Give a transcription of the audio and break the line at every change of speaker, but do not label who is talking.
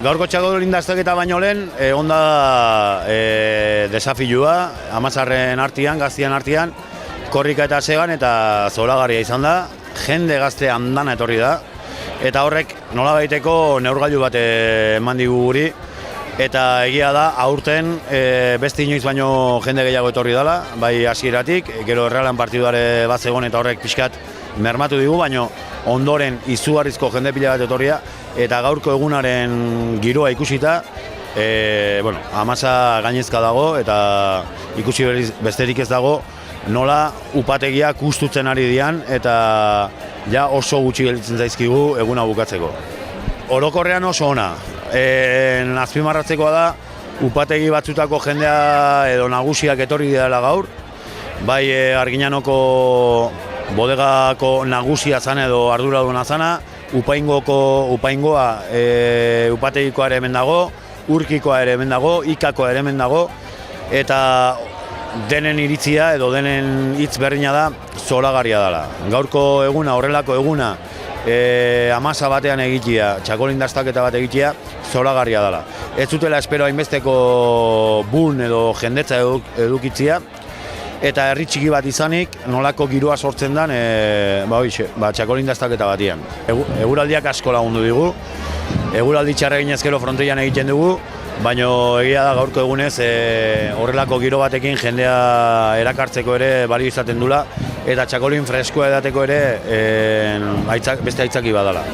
Gaurko txakolindaztaketa baino lehen, onda desafilua, amazarren artean, gaztian artean, korrika eta segan eta zoragarria izan da, jende gazte andana etorri da, eta horrek nola baiteko neurgailu bat eman digu guri, eta egia da, aurten beste inoiz baino jende gehiago etorri dela, bai hasieratik, gero Realan partiduare bat zegoen eta horrek pixkat mermatu digu, baino ondoren izugarrizko jende pila bat etorria, eta gaurko egunaren giroa ikusita, Amasa gainezka dago eta ikusi besterik ez dago nola upategiak ustutzen ari dian eta ja oso gutxi gelditzen zaizkigu eguna bukatzeko. Orokorrean oso ona. Azpimarratzekoa da upategi batzutako jendea edo nagusiak etorri dela gaur, bai Arginanoko bodegako nagusia zan edo arduraduna zana, upaingoa upategikoa ere hemen dago, Urkikoa ere hemen dago, Ikakoa ere hemen dago, eta denen iritzia edo denen hitz berdina da zoragarria dela. Gaurko eguna, horrelako eguna, Amasa batean egitea, txakolindaztaketa bat egitea, zoragarria dela. Ez zutela espero hainbesteko bun edo jendetza edukitzia, eta herri txiki bat izanik, nolako giroa sortzen den txakolindaztaketa batian. Eguraldiak asko lagundu digu, eguraldi txarra ginezkero frontoian egiten dugu, baina egia da gaurko egunez horrelako giro batekin jendea erakartzeko ere balio izaten dula, eta txakolin freskoa edateko ere beste aitzaki badala.